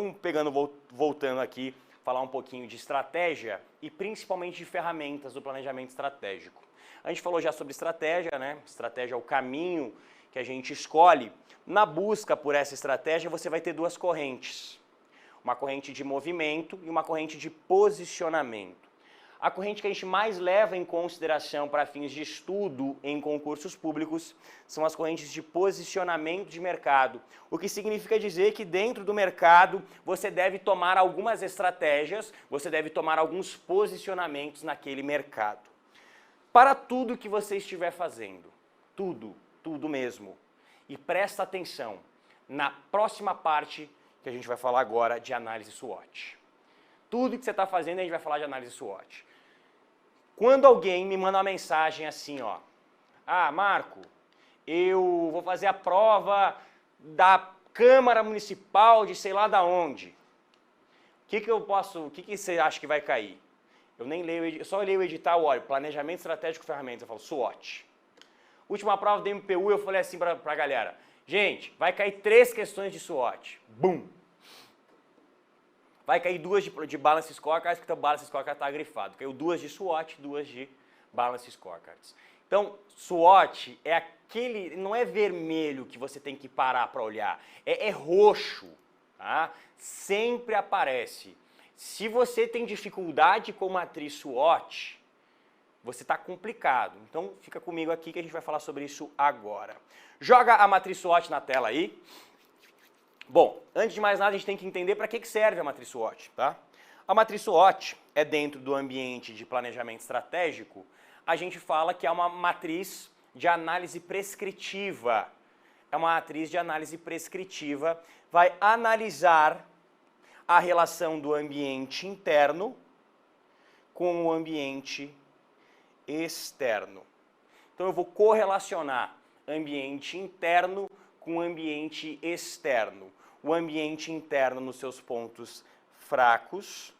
Então, voltando aqui, falar um pouquinho de estratégia e principalmente de ferramentas do planejamento estratégico. A gente falou já sobre estratégia, né? Estratégia é o caminho que a gente escolhe. Na busca por essa estratégia, você vai ter duas correntes. Uma corrente de movimento e uma corrente de posicionamento. A corrente que a gente mais leva em consideração para fins de estudo em concursos públicos são as correntes de posicionamento de mercado, o que significa dizer que dentro do mercado você deve tomar algumas estratégias, você deve tomar alguns posicionamentos naquele mercado. Para tudo que você estiver fazendo, tudo mesmo. E presta atenção na próxima parte que a gente vai falar agora de análise SWOT. Tudo que você está fazendo a gente vai falar de análise SWOT. Quando alguém me manda uma mensagem assim, ó, ah, Marco, eu vou fazer a prova da Câmara Municipal de sei lá da onde. O que você acha que vai cair? Eu nem leio, eu só leio o edital, olha, Planejamento Estratégico Ferramentas, eu falo SWOT. Última prova do MPU, eu falei assim pra galera, gente, vai cair 3 questões de SWOT. Bum! Vai cair 2 de Balance Scorecards, porque o Balance Scorecard está grifado. Caiu 2 de SWOT, 2 de Balance Scorecards. Então, SWOT é aquele, não é vermelho que você tem que parar para olhar, é roxo, tá? Sempre aparece. Se você tem dificuldade com matriz SWOT, você está complicado. Então, fica comigo aqui que a gente vai falar sobre isso agora. Joga a matriz SWOT na tela aí. Bom, antes de mais nada, a gente tem que entender para que serve a matriz SWOT, tá? A matriz SWOT é dentro do ambiente de planejamento estratégico, a gente fala que é uma matriz de análise prescritiva. É uma matriz de análise prescritiva, vai analisar a relação do ambiente interno com o ambiente externo. Então eu vou correlacionar ambiente interno com o ambiente externo. O ambiente interno nos seus pontos fracos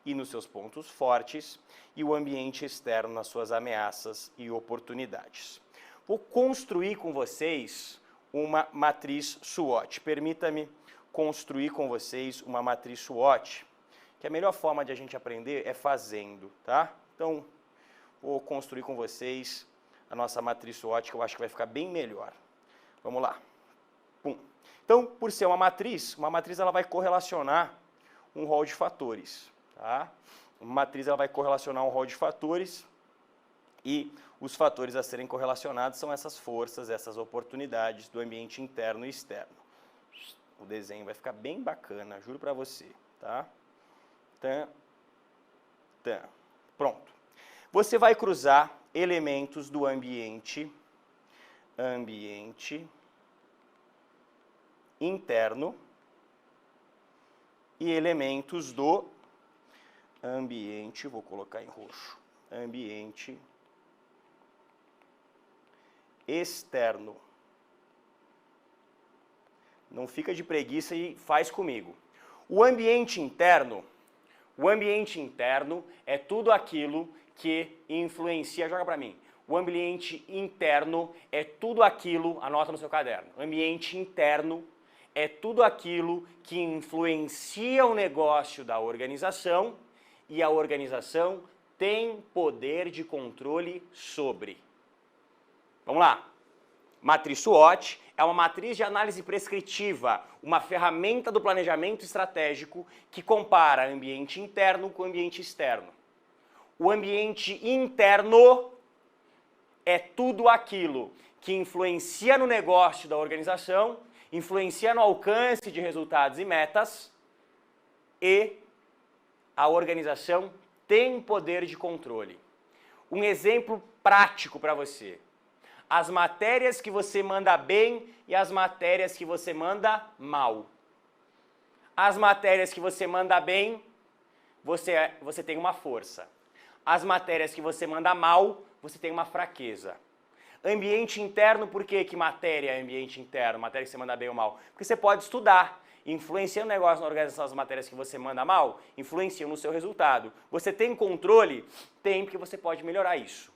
e nos seus pontos fortes, e o ambiente externo nas suas ameaças e oportunidades. Vou construir com vocês uma matriz SWOT. Permita-me construir com vocês uma matriz SWOT, que a melhor forma de a gente aprender é fazendo, tá? Então, vou construir com vocês a nossa matriz SWOT, que eu acho que vai ficar bem melhor. Vamos lá. Pum. Então, por ser uma matriz ela vai correlacionar um rol de fatores. Tá? Uma matriz ela vai correlacionar um rol de fatores e os fatores a serem correlacionados são essas forças, essas oportunidades do ambiente interno e externo. O desenho vai ficar bem bacana, juro pra você. Tá? Pronto. Você vai cruzar elementos do ambiente interno e elementos do ambiente, vou colocar em roxo, ambiente externo. Não fica de preguiça e faz comigo. O ambiente interno é tudo aquilo que influencia, joga para mim. O ambiente interno é tudo aquilo, anota no seu caderno, o ambiente interno é tudo aquilo que influencia o negócio da organização e a organização tem poder de controle sobre. Vamos lá. Matriz SWOT é uma matriz de análise prescritiva, uma ferramenta do planejamento estratégico que compara ambiente interno com ambiente externo. O ambiente interno é tudo aquilo que influencia no negócio da organização, influencia no alcance de resultados e metas, e a organização tem poder de controle. Um exemplo prático para você. As matérias que você manda bem e as matérias que você manda mal. As matérias que você manda bem, você tem uma força. As matérias que você manda mal, você tem uma fraqueza. Ambiente interno, por que matéria é ambiente interno? Matéria que você manda bem ou mal? Porque você pode estudar. Influencia no negócio, na organização, as matérias que você manda mal, influenciam no seu resultado. Você tem controle? Tem, porque você pode melhorar isso.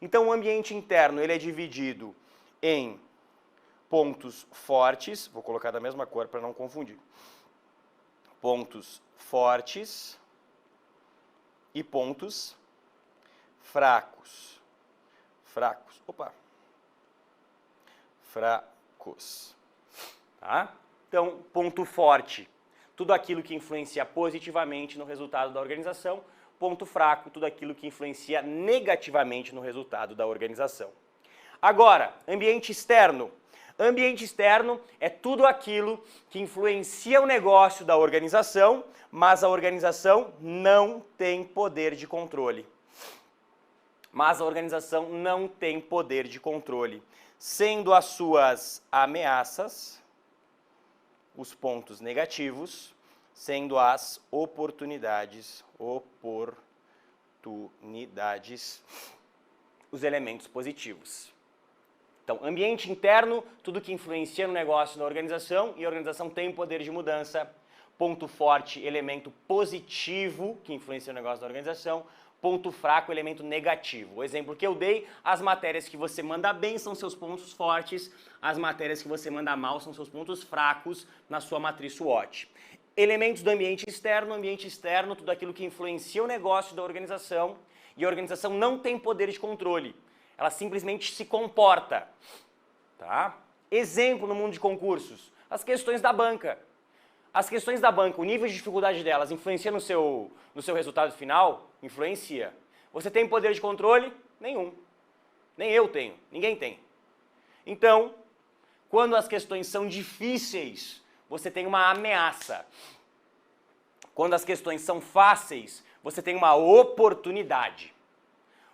Então, o ambiente interno ele é dividido em pontos fortes, vou colocar da mesma cor para não confundir. pontos fortes e pontos fracos. Fracos. Tá? Então, ponto forte, tudo aquilo que influencia positivamente no resultado da organização. Ponto fraco, tudo aquilo que influencia negativamente no resultado da organização. Agora, ambiente externo. Ambiente externo é tudo aquilo que influencia o negócio da organização, mas a organização não tem poder de controle. Sendo as suas ameaças, os pontos negativos, sendo as oportunidades, os elementos positivos. Então, ambiente interno, tudo que influencia no negócio da organização, e a organização tem poder de mudança. Ponto forte, elemento positivo que influencia no negócio da organização. Ponto fraco, elemento negativo. O exemplo que eu dei, as matérias que você manda bem são seus pontos fortes, as matérias que você manda mal são seus pontos fracos na sua matriz SWOT. Elementos do ambiente externo, tudo aquilo que influencia o negócio da organização, e a organização não tem poder de controle. Ela simplesmente se comporta. Tá? Exemplo no mundo de concursos, as questões da banca. As questões da banca, o nível de dificuldade delas influencia no seu resultado final? Influencia. Você tem poder de controle? Nenhum. Nem eu tenho, ninguém tem. Então, quando as questões são difíceis, você tem uma ameaça. Quando as questões são fáceis, você tem uma oportunidade.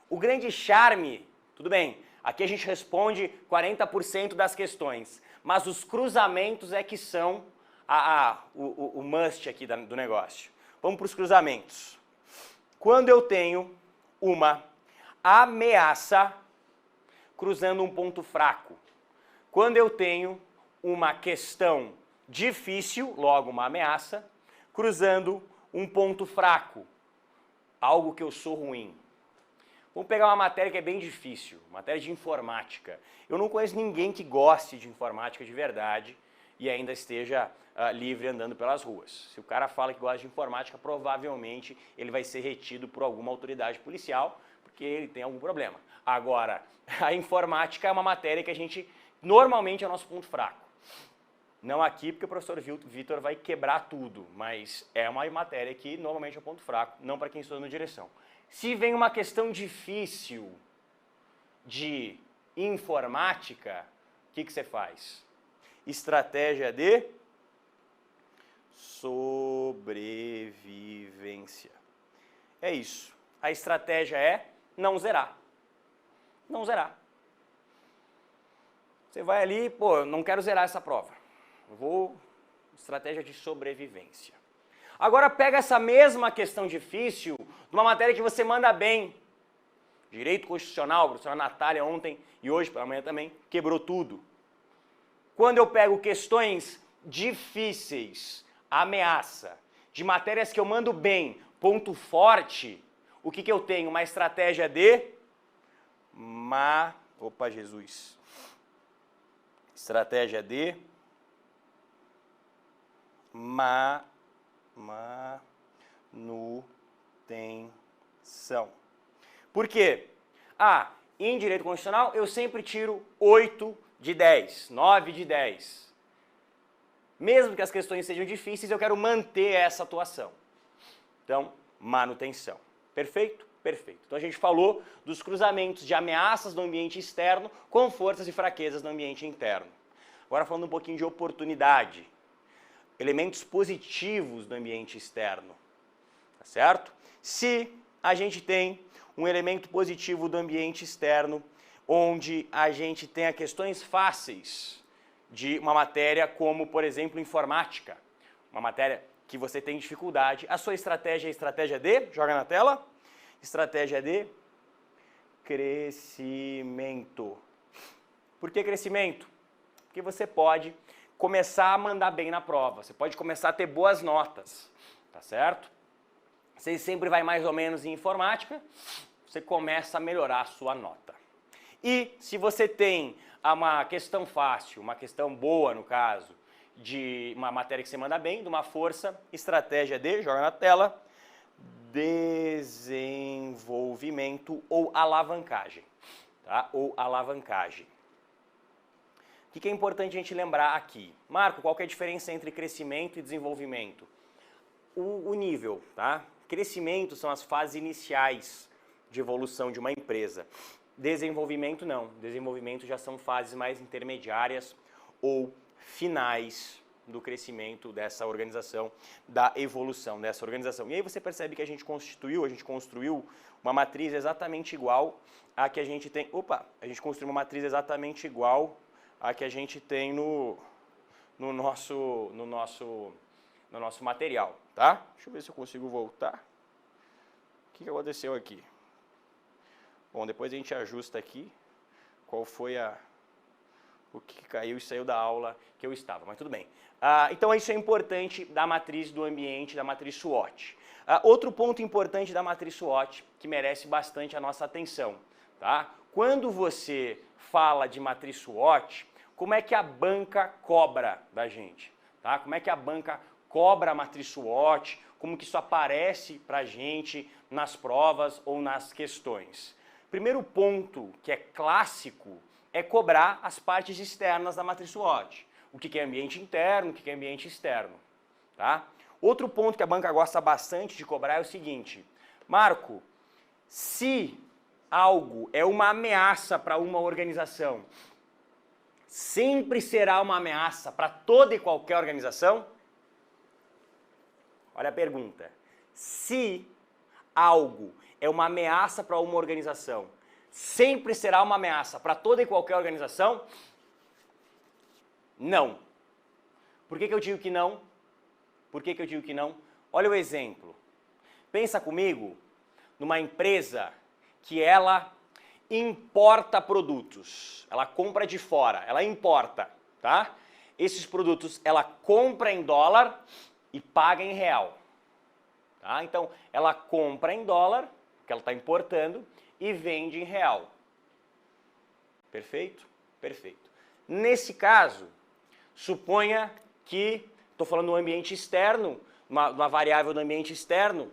O grande charme, tudo bem, aqui a gente responde 40% das questões, mas os cruzamentos é que são o must aqui do negócio. Vamos para os cruzamentos. Quando eu tenho uma ameaça cruzando um ponto fraco, quando eu tenho uma questão difícil, logo uma ameaça, cruzando um ponto fraco, algo que eu sou ruim. Vamos pegar uma matéria que é bem difícil, matéria de informática. Eu não conheço ninguém que goste de informática de verdade e ainda esteja livre andando pelas ruas. Se o cara fala que gosta de informática, provavelmente ele vai ser retido por alguma autoridade policial, porque ele tem algum problema. Agora, a informática é uma matéria que a gente, normalmente é o nosso ponto fraco. Não aqui, porque o professor Vitor vai quebrar tudo, mas é uma matéria que normalmente é o ponto fraco, não para quem estuda no direção. Se vem uma questão difícil de informática, o que você faz? Estratégia de sobrevivência. É isso. A estratégia é não zerar. Não zerar. Você vai ali, pô, eu não quero zerar essa prova. Eu vou... Estratégia de sobrevivência. Agora pega essa mesma questão difícil, numa matéria que você manda bem. Direito Constitucional, a professora Natália ontem e hoje pela manhã também, quebrou tudo. Quando eu pego questões difíceis, ameaça, de matérias que eu mando bem, ponto forte, o que eu tenho? Uma estratégia de... Opa, Jesus. Estratégia de... manutenção. Por quê? Em direito constitucional eu sempre tiro 8 de 10, 9 de 10. Mesmo que as questões sejam difíceis, eu quero manter essa atuação. Então, manutenção. Perfeito? Perfeito. Então a gente falou dos cruzamentos de ameaças no ambiente externo com forças e fraquezas no ambiente interno. Agora falando um pouquinho de oportunidade. Elementos positivos do ambiente externo, tá certo? Se a gente tem um elemento positivo do ambiente externo, onde a gente tenha questões fáceis de uma matéria como, por exemplo, informática, uma matéria que você tem dificuldade, a sua estratégia é a estratégia de, joga na tela, estratégia de crescimento. Por que crescimento? Porque você pode começar a mandar bem na prova, você pode começar a ter boas notas, tá certo? Você sempre vai mais ou menos em informática, você começa a melhorar a sua nota. E se você tem uma questão fácil, uma questão boa no caso, de uma matéria que você manda bem, de uma força, estratégia de, joga na tela, desenvolvimento ou alavancagem, tá? Ou alavancagem. O que é importante a gente lembrar aqui? Marco, qual que é a diferença entre crescimento e desenvolvimento? O nível, tá? Crescimento são as fases iniciais de evolução de uma empresa. Desenvolvimento não. Desenvolvimento já são fases mais intermediárias ou finais do crescimento dessa organização, da evolução dessa organização. E aí você percebe que a gente construiu uma matriz exatamente igual à que a gente tem... a gente construiu uma matriz exatamente igual à que a gente tem no nosso material, tá? Deixa eu ver se eu consigo voltar. O que aconteceu aqui? Bom, depois a gente ajusta aqui qual foi o que caiu e saiu da aula que eu estava, mas tudo bem. Então isso é importante da matriz do ambiente, da matriz SWOT. Outro ponto importante da matriz SWOT que merece bastante a nossa atenção, tá? Quando você fala de matriz SWOT, como é que a banca cobra da gente? Tá? Como é que a banca cobra a matriz SWOT? Como que isso aparece para a gente nas provas ou nas questões? Primeiro ponto que é clássico é cobrar as partes externas da matriz SWOT. O que é ambiente interno, o que é ambiente externo. Tá? Outro ponto que a banca gosta bastante de cobrar é o seguinte: Marco, se algo é uma ameaça para uma organização, sempre será uma ameaça para toda e qualquer organização? Olha a pergunta. Se algo é uma ameaça para uma organização, sempre será uma ameaça para toda e qualquer organização? Não. Por que eu digo que não? Por que eu digo que não? Olha o exemplo. Pensa comigo numa empresa que ela importa produtos. Ela compra de fora, ela importa, tá? Esses produtos ela compra em dólar e paga em real. Tá? Então, ela compra em dólar, que ela está importando, e vende em real. Perfeito? Perfeito. Nesse caso, suponha que, estou falando do ambiente externo, uma variável do ambiente externo,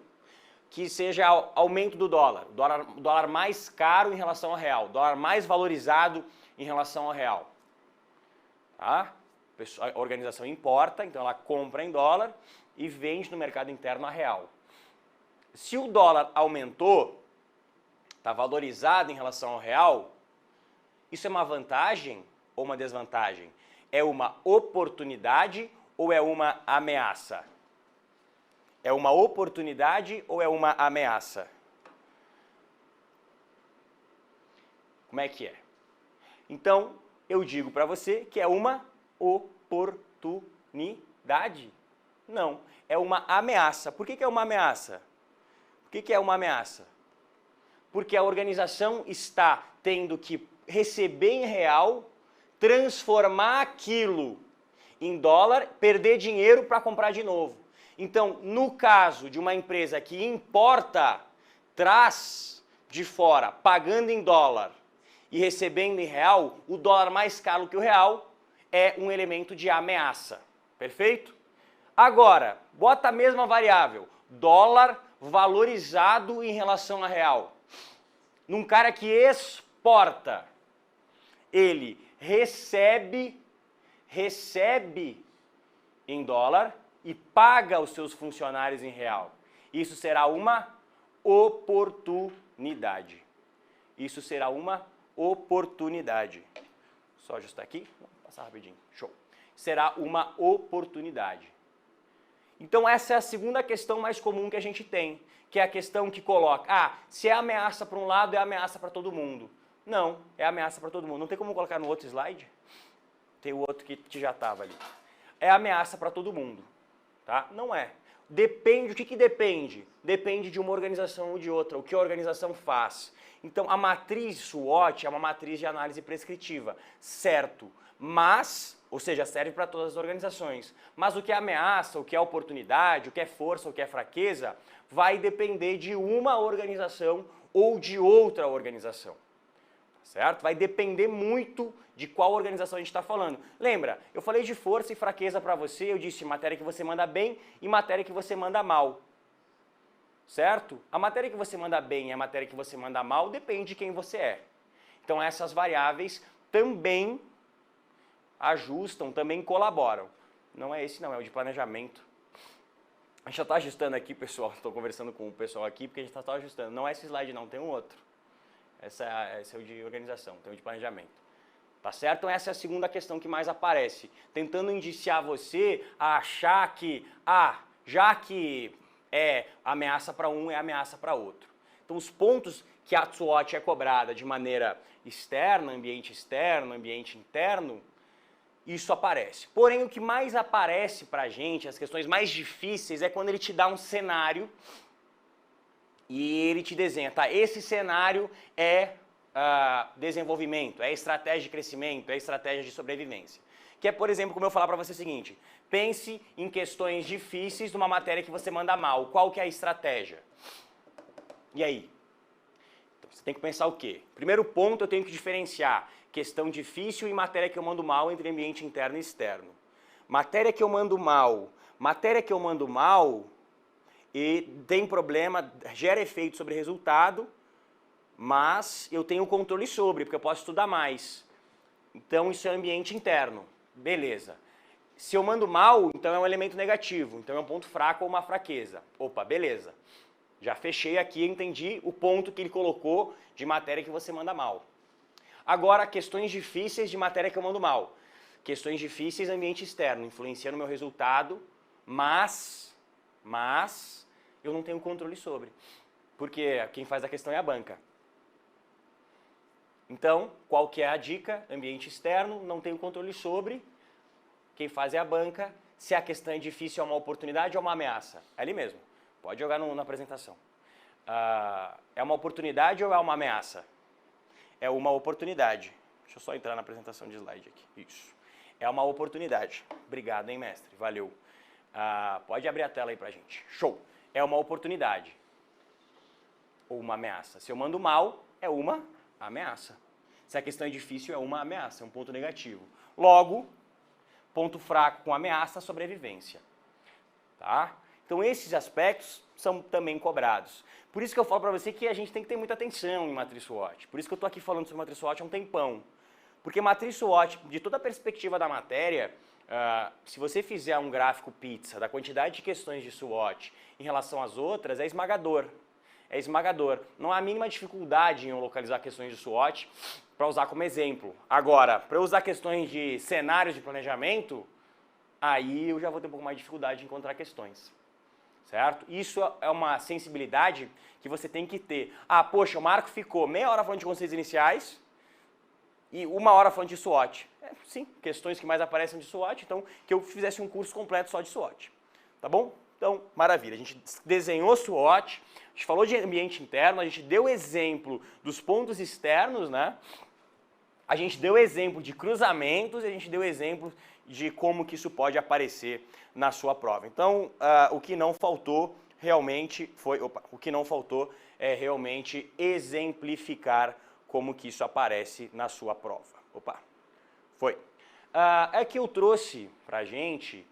que seja aumento do dólar. O dólar mais caro em relação ao real, o dólar mais valorizado em relação ao real. Tá? A organização importa, então ela compra em dólar e vende no mercado interno a real. Se o dólar aumentou, está valorizado em relação ao real, isso é uma vantagem ou uma desvantagem? É uma oportunidade ou é uma ameaça? É uma oportunidade ou é uma ameaça? Como é que é? Então, eu digo para você que é uma oportunidade. Não, é uma ameaça. Por que é uma ameaça? Por que é uma ameaça? Porque a organização está tendo que receber em real, transformar aquilo em dólar, perder dinheiro para comprar de novo. Então, no caso de uma empresa que importa, traz de fora, pagando em dólar e recebendo em real, o dólar mais caro que o real é um elemento de ameaça. Perfeito? Agora, bota a mesma variável, dólar valorizado em relação a real. Num cara que exporta, ele recebe em dólar e paga os seus funcionários em real. Isso será uma oportunidade. Isso será uma oportunidade. Só ajustar aqui, vamos passar rapidinho. Show. Será uma oportunidade. Então essa é a segunda questão mais comum que a gente tem, que é a questão que coloca, se é ameaça para um lado, é ameaça para todo mundo. Não, é ameaça para todo mundo. Não tem como colocar no outro slide? Tem o outro que já estava ali. É ameaça para todo mundo. Tá? Não é. Depende, o que depende? Depende de uma organização ou de outra, o que a organização faz. Então a matriz SWOT é uma matriz de análise prescritiva, certo? Mas, ou seja, serve para todas as organizações. Mas o que é ameaça, o que é oportunidade, o que é força, o que é fraqueza, vai depender de uma organização ou de outra organização. certo? Vai depender muito de qual organização a gente está falando. Lembra, eu falei de força e fraqueza para você, eu disse matéria que você manda bem e matéria que você manda mal, certo? A matéria que você manda bem e a matéria que você manda mal depende de quem você é. Então essas variáveis também ajustam, também colaboram. Não é esse não, é o de planejamento. A gente já está ajustando aqui, pessoal, estou conversando com o pessoal aqui porque a gente está ajustando. Não é esse slide não, tem um outro. Esse é o de organização, tem o de planejamento. Tá certo? Então essa é a segunda questão que mais aparece. Tentando indiciar você a achar que, já que é ameaça para um, é ameaça para outro. Então os pontos que a SWOT é cobrada de maneira externa, ambiente interno, isso aparece. Porém, o que mais aparece para a gente, as questões mais difíceis, é quando ele te dá um cenário e ele te desenha, tá? Esse cenário é desenvolvimento, é estratégia de crescimento, é estratégia de sobrevivência. Que é, por exemplo, como eu falar para você o seguinte, pense em questões difíceis de uma matéria que você manda mal. Qual que é a estratégia? E aí? Então, você tem que pensar o quê? Primeiro ponto, eu tenho que diferenciar questão difícil e matéria que eu mando mal entre ambiente interno e externo. Matéria que eu mando mal e tem problema, gera efeito sobre resultado, mas eu tenho controle sobre, porque eu posso estudar mais. Então isso é ambiente interno, beleza. Se eu mando mal, então é um elemento negativo, então é um ponto fraco ou uma fraqueza. Opa, beleza. Já fechei aqui, entendi o ponto que ele colocou de matéria que você manda mal. Agora, questões difíceis de matéria que eu mando mal. Questões difíceis, ambiente externo, influencia no meu resultado, mas eu não tenho controle sobre. Porque quem faz a questão é a banca. Então, qual que é a dica? Ambiente externo, não tenho controle sobre. Quem faz é a banca. Se a questão é difícil, é uma oportunidade ou uma ameaça? É ali mesmo. Pode jogar na apresentação. É uma oportunidade ou é uma ameaça? É uma oportunidade. Deixa eu só entrar na apresentação de slide aqui. Isso. É uma oportunidade. Obrigado, hein, mestre? Valeu. Pode abrir a tela aí pra gente. Show. É uma oportunidade. Ou uma ameaça. Se eu mando mal, é uma ameaça. Se a questão é difícil, é uma ameaça, é um ponto negativo. Logo, ponto fraco com ameaça, sobrevivência. Tá? Então esses aspectos são também cobrados. Por isso que eu falo para você que a gente tem que ter muita atenção em matriz SWOT. Por isso que eu estou aqui falando sobre matriz SWOT há um tempão. Porque matriz SWOT, de toda a perspectiva da matéria, se você fizer um gráfico pizza da quantidade de questões de SWOT em relação às outras, é esmagador. É esmagador. Não há a mínima dificuldade em eu localizar questões de SWOT para usar como exemplo. Agora, para eu usar questões de cenários de planejamento, aí eu já vou ter um pouco mais de dificuldade de encontrar questões. Certo? Isso é uma sensibilidade que você tem que ter. Poxa, o Marco ficou meia hora falando de conceitos iniciais e uma hora falando de SWOT. Sim, questões que mais aparecem de SWOT, então que eu fizesse um curso completo só de SWOT. Tá bom? Então, maravilha. A gente desenhou SWOT, a gente falou de ambiente interno, a gente deu exemplo dos pontos externos, né? A gente deu exemplo de cruzamentos e a gente deu exemplo de como que isso pode aparecer na sua prova. Então, o que não faltou realmente é realmente exemplificar como que isso aparece na sua prova. Aqui eu trouxe pra gente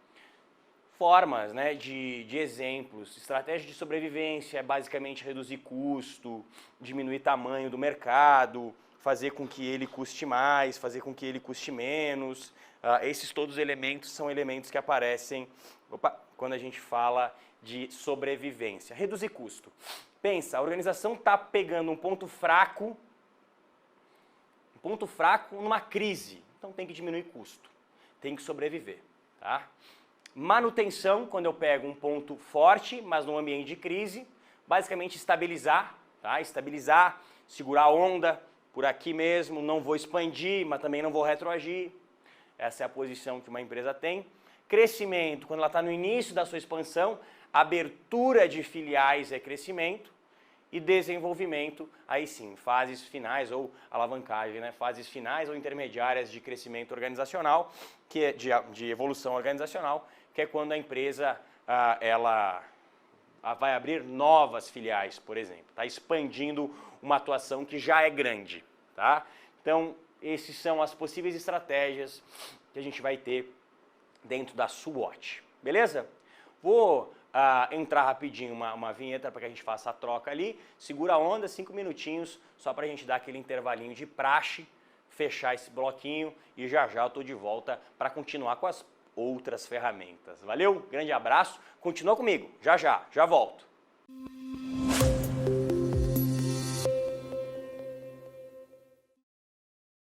formas, né, de exemplos. Estratégia de sobrevivência é basicamente reduzir custo, diminuir tamanho do mercado, fazer com que ele custe mais, fazer com que ele custe menos. Esses todos os elementos são elementos que aparecem quando a gente fala de sobrevivência. Reduzir custo. Pensa, a organização está pegando um ponto fraco numa crise. Então tem que diminuir custo, tem que sobreviver. Tá? Manutenção, quando eu pego um ponto forte, mas num ambiente de crise, basicamente estabilizar, tá? Estabilizar, segurar a onda por aqui mesmo, não vou expandir, mas também não vou retroagir. Essa é a posição que uma empresa tem. Crescimento, quando ela está no início da sua expansão, abertura de filiais é crescimento. E desenvolvimento, aí sim, fases finais ou alavancagem, né? Fases finais ou intermediárias de crescimento organizacional, que é de evolução organizacional, que é quando a empresa ela vai abrir novas filiais, por exemplo, está expandindo uma atuação que já é grande. Tá? Então, essas são as possíveis estratégias que a gente vai ter dentro da SWOT, beleza? Vou entrar rapidinho uma vinheta para que a gente faça a troca ali, segura a onda, 5 minutinhos, só para a gente dar aquele intervalinho de praxe, fechar esse bloquinho e já já eu estou de volta para continuar com as outras ferramentas. Valeu? Grande abraço, continua comigo, já volto.